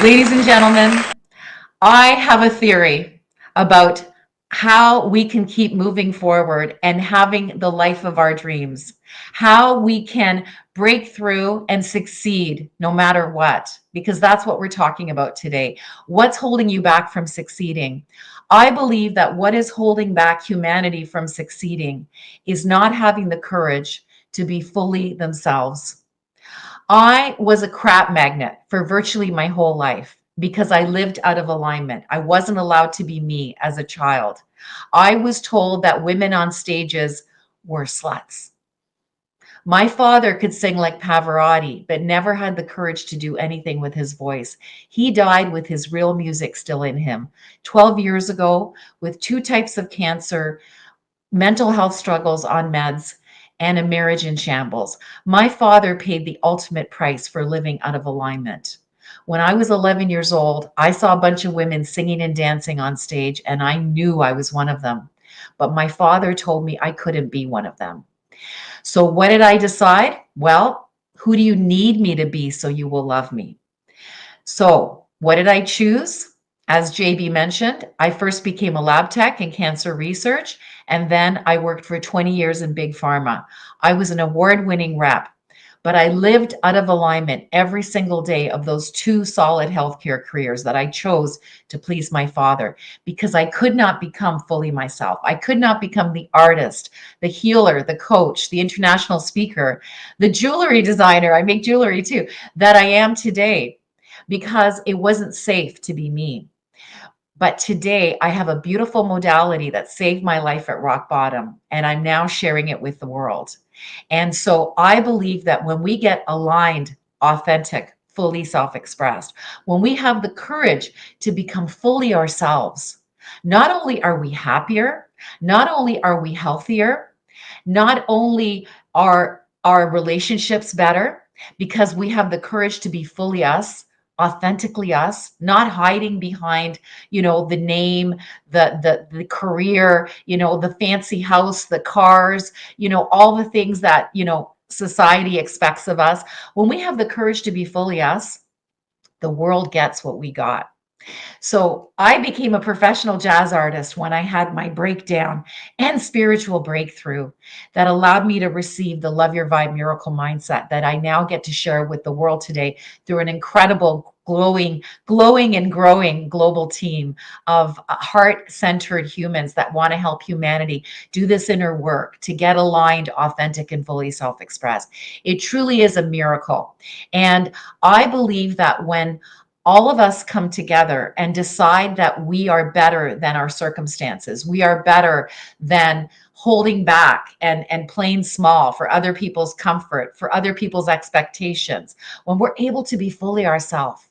Ladies and gentlemen, I have a theory about how we can keep moving forward and having the life of our dreams, how we can break through and succeed no matter what, because that's what we're talking about today. What's holding you back from succeeding? I believe that what is holding back humanity from succeeding is not having the courage to be fully themselves. I was a crap magnet for virtually my whole life because I lived out of alignment. I wasn't allowed to be me as a child. I was told that women on stages were sluts. My father could sing like Pavarotti, but never had the courage to do anything with his voice. He died with his real music still in him 12 years ago with two types of cancer, mental health struggles on meds, and a marriage in shambles. My father paid the ultimate price for living out of alignment. When I was 11 years old, I saw a bunch of women singing and dancing on stage, and I knew I was one of them. But my father told me I couldn't be one of them. So, what did I decide? Well, who do you need me to be so you will love me? So, what did I choose? As JB mentioned, I first became a lab tech in cancer research, and then I worked for 20 years in big pharma. I was an award winning rep, but I lived out of alignment every single day of those two solid healthcare careers that I chose to please my father because I could not become fully myself. I could not become the artist, the healer, the coach, the international speaker, the jewelry designer. I make jewelry too, that I am today because it wasn't safe to be me. But today I have a beautiful modality that saved my life at rock bottom, and I'm now sharing it with the world. And so I believe that when we get aligned, authentic, fully self expressed, when we have the courage to become fully ourselves, not only are we happier, not only are we healthier, not only are our relationships better because we have the courage to be fully us, authentically us, not hiding behind, the name, the career, the fancy house, the cars, all the things that, society expects of us. When we have the courage to be fully us, the world gets what we got. So I became a professional jazz artist when I had my breakdown and spiritual breakthrough that allowed me to receive the Love Your Vibe Miracle Mindset that I now get to share with the world today through an incredible glowing and growing global team of heart-centered humans that want to help humanity do this inner work to get aligned, authentic, and fully self-expressed. It truly is a miracle. And I believe that when all of us come together and decide that we are better than our circumstances. We are better than holding back and playing small for other people's comfort, for other people's expectations. When we're able to be fully ourselves,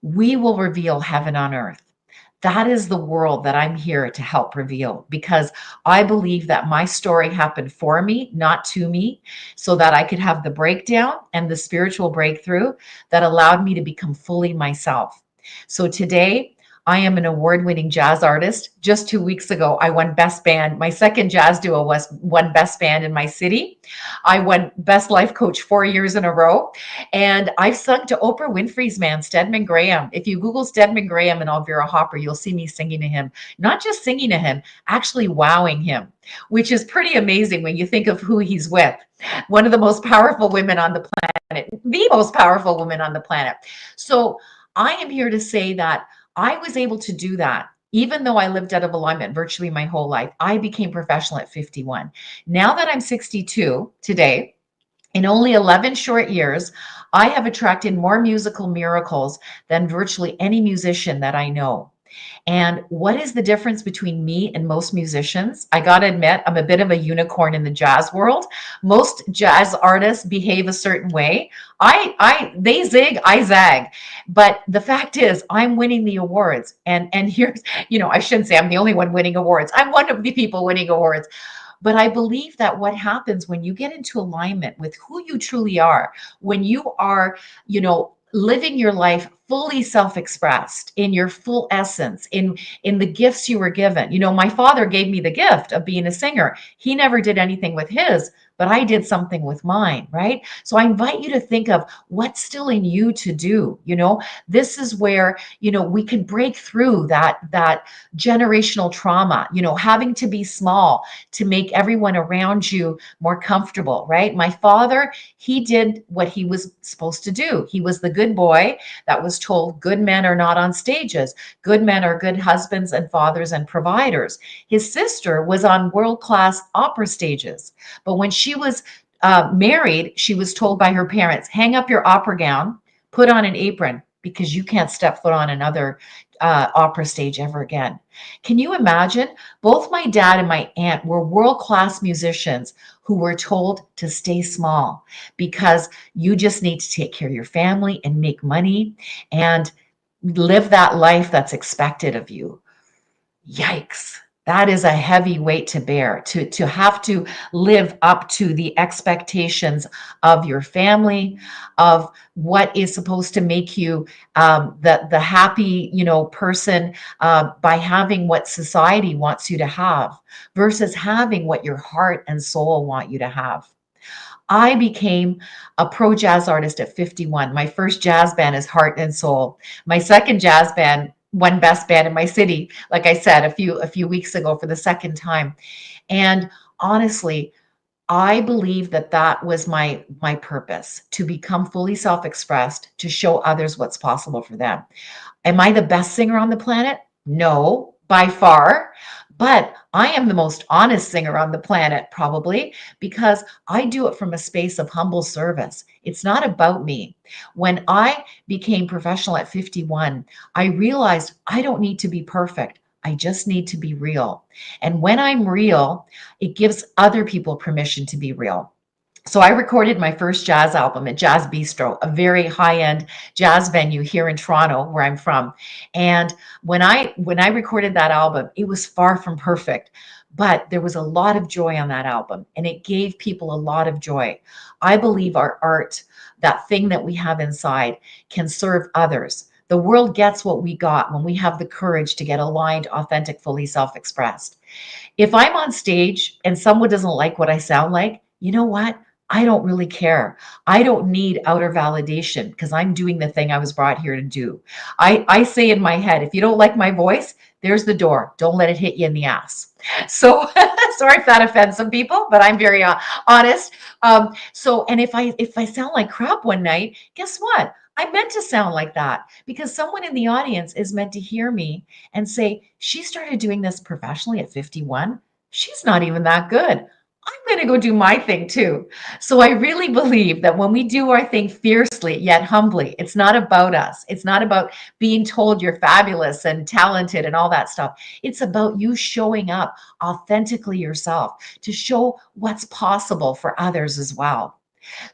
we will reveal heaven on earth. That is the world that I'm here to help reveal because I believe that my story happened for me, not to me, so that I could have the breakdown and the spiritual breakthrough that allowed me to become fully myself. So today, I am an award-winning jazz artist. Just 2 weeks ago, I won Best Band. My second jazz duo won Best Band in my city. I won Best Life Coach 4 years in a row. And I've sung to Oprah Winfrey's man, Stedman Graham. If you Google Stedman Graham and Elvira Hopper, you'll see me singing to him. Not just singing to him, actually wowing him, which is pretty amazing when you think of who he's with. One of the most powerful women on the planet, the most powerful woman on the planet. So I am here to say that I was able to do that. Even though I lived out of alignment virtually my whole life, I became professional at 51. Now that I'm 62 today, in only 11 short years, I have attracted more musical miracles than virtually any musician that I know. And what is the difference between me and most musicians? I got to admit, I'm a bit of a unicorn in the jazz world. Most jazz artists behave a certain way. They zig, I zag. But the fact is, I'm winning the awards. And here's, I shouldn't say I'm the only one winning awards. I'm one of the people winning awards. But I believe that what happens when you get into alignment with who you truly are, when you are, living your life fully self-expressed in your full essence, in the gifts you were given. My father gave me the gift of being a singer. He never did anything with his, but I did something with mine, right? So I invite you to think of what's still in you to do. This is where, we can break through that generational trauma, having to be small to make everyone around you more comfortable, right? My father, he did what he was supposed to do. He was the good boy that was told good men are not on stages. Good men are good husbands and fathers and providers. His sister was on world-class opera stages. But when she was married, she was told by her parents, hang up your opera gown, put on an apron, because you can't step foot on another opera stage ever again. Can you imagine? Both my dad and my aunt were world-class musicians who were told to stay small because you just need to take care of your family and make money and live that life that's expected of you. Yikes. That is a heavy weight to bear, to have to live up to the expectations of your family, of what is supposed to make you the happy, person by having what society wants you to have versus having what your heart and soul want you to have. I became a pro jazz artist at 51. My first jazz band is Heart and Soul. My second jazz band won best band in my city, like I said a few weeks ago for the second time. And honestly, I believe that was my purpose, to become fully self-expressed, to show others what's possible for them. Am I the best singer on the planet? No, by far. But I am the most honest singer on the planet, probably, because I do it from a space of humble service. It's not about me. When I became professional at 51, I realized I don't need to be perfect. I just need to be real. And when I'm real, it gives other people permission to be real. So I recorded my first jazz album at Jazz Bistro, a very high-end jazz venue here in Toronto, where I'm from. And when I recorded that album, it was far from perfect, but there was a lot of joy on that album, and it gave people a lot of joy. I believe our art, that thing that we have inside, can serve others. The world gets what we got when we have the courage to get aligned, authentic, fully self-expressed. If I'm on stage and someone doesn't like what I sound like, you know what? I don't really care. I don't need outer validation because I'm doing the thing I was brought here to do. I say in my head, if you don't like my voice, there's the door. Don't let it hit you in the ass. So sorry if that offends some people, but I'm very honest. And if I sound like crap one night, guess what? I meant to sound like that because someone in the audience is meant to hear me and say, she started doing this professionally at 51. She's not even that good. I'm going to go do my thing too. So I really believe that when we do our thing fiercely yet humbly, it's not about us. It's not about being told you're fabulous and talented and all that stuff. It's about you showing up authentically yourself to show what's possible for others as well.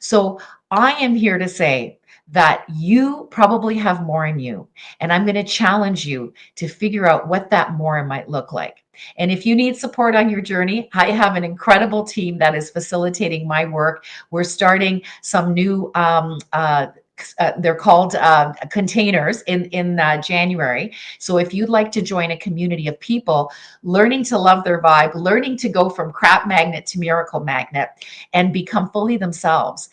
So I am here to say that you probably have more in you. And I'm going to challenge you to figure out what that more might look like. And if you need support on your journey, I have an incredible team that is facilitating my work. We're starting some new they're called containers in January. So if you'd like to join a community of people learning to love their vibe, learning to go from crap magnet to miracle magnet and become fully themselves,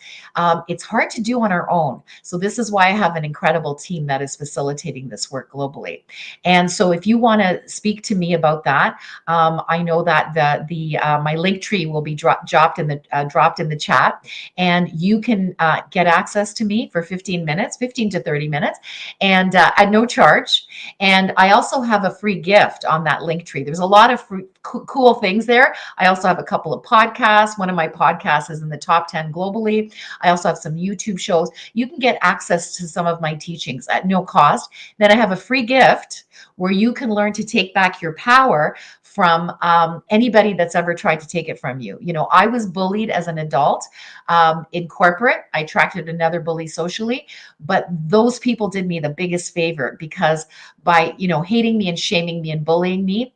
it's hard to do on our own. So this is why I have an incredible team that is facilitating this work globally. And so if you want to speak to me about that, I know that the my link tree will be dropped in the chat, and you can get access to me for 15 minutes, 15 to 30 minutes, and at no charge. And I also have a free gift on that link tree. There's a lot of cool things there. I also have a couple of podcasts. One of my podcasts is in the top 10 globally. I also have some YouTube shows. You can get access to some of my teachings at no cost. Then I have a free gift where you can learn to take back your power from anybody that's ever tried to take it from you. I was bullied as an adult in corporate. I attracted another bully socially, but those people did me the biggest favor because by, hating me and shaming me and bullying me,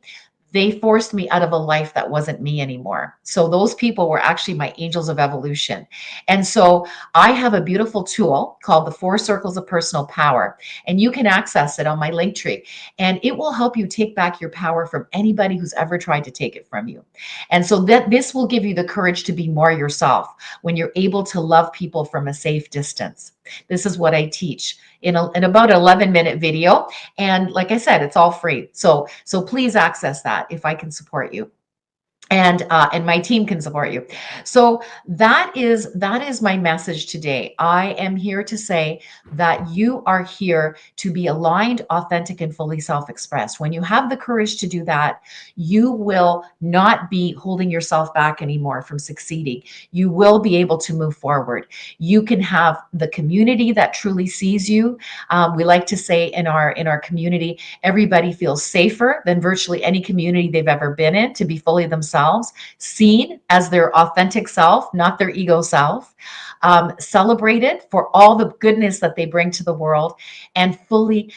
they forced me out of a life that wasn't me anymore. So those people were actually my angels of evolution. And so I have a beautiful tool called the 4 Circles of Personal Power, and you can access it on my link tree. And it will help you take back your power from anybody who's ever tried to take it from you. And so that this will give you the courage to be more yourself when you're able to love people from a safe distance. This is what I teach in about an 11-minute video. And like I said, it's all free. So please access that if I can support you, and my team can support you. So that is my message today. I am here to say that you are here to be aligned, authentic, and fully self-expressed. When you have the courage to do that, you will not be holding yourself back anymore from succeeding. You will be able to move forward. You can have the community that truly sees you. We like to say in our community, everybody feels safer than virtually any community they've ever been in to be fully themselves, seen as their authentic self, not their ego self, celebrated for all the goodness that they bring to the world, and fully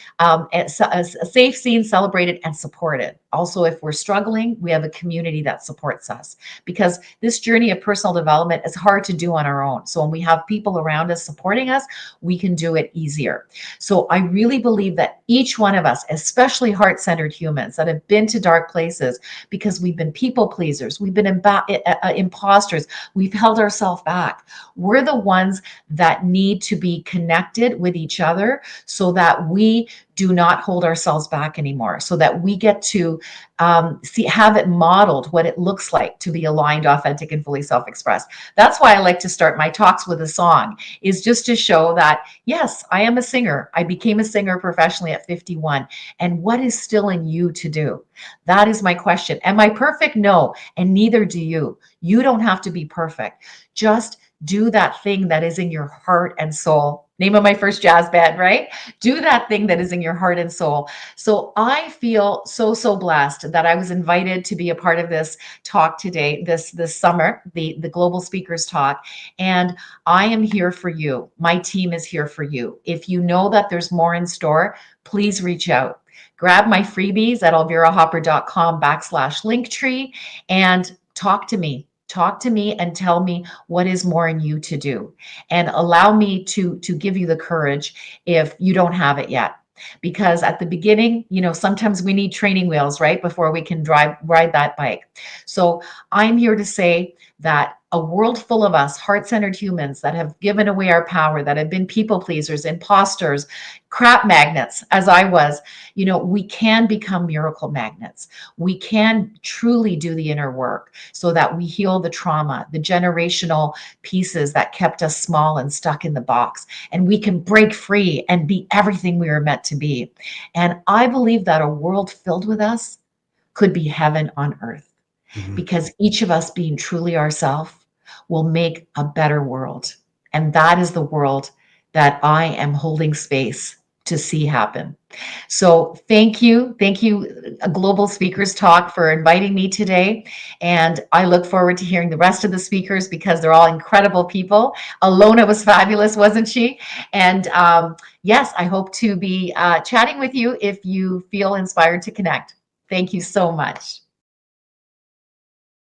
safe, seen, celebrated, and supported. Also, if we're struggling, we have a community that supports us, because this journey of personal development is hard to do on our own. So when we have people around us supporting us, we can do it easier. So I really believe that each one of us, especially heart-centered humans that have been to dark places because we've been people pleasers, we've been imposters, we've held ourselves back. We're the ones that need to be connected with each other so that we do not hold ourselves back anymore, so that we get to have it modeled what it looks like to be aligned, authentic, and fully self-expressed. That's why I like to start my talks with a song, is just to show that, yes, I am a singer. I became a singer professionally at 51. And what is still in you to do? That is my question. Am I perfect? No. And neither do you. You don't have to be perfect. Just do that thing that is in your heart and soul. Name of my first jazz band, right? Do that thing that is in your heart and soul. So I feel so blessed that I was invited to be a part of this talk today, this summer, the Global Speakers Talk. And I am here for you. My team is here for you. If you know that there's more in store, please reach out. Grab my freebies at elvirahopper.com/linktree and talk to me. Talk to me and tell me what is more in you to do, and allow me to give you the courage if you don't have it yet. Because at the beginning, sometimes we need training wheels, right? Before we can ride that bike. So I'm here to say that a world full of us, heart-centered humans that have given away our power, that have been people pleasers, imposters, crap magnets, as I was, we can become miracle magnets. We can truly do the inner work so that we heal the trauma, the generational pieces that kept us small and stuck in the box. And we can break free and be everything we were meant to be. And I believe that a world filled with us could be heaven on earth, because each of us being truly ourselves will make a better world. And that is the world that I am holding space to see happen. So thank you. Thank you, Global Speakers Talk, for inviting me today. And I look forward to hearing the rest of the speakers, because they're all incredible people. Alona was fabulous, wasn't she? And yes, I hope to be chatting with you if you feel inspired to connect. Thank you so much.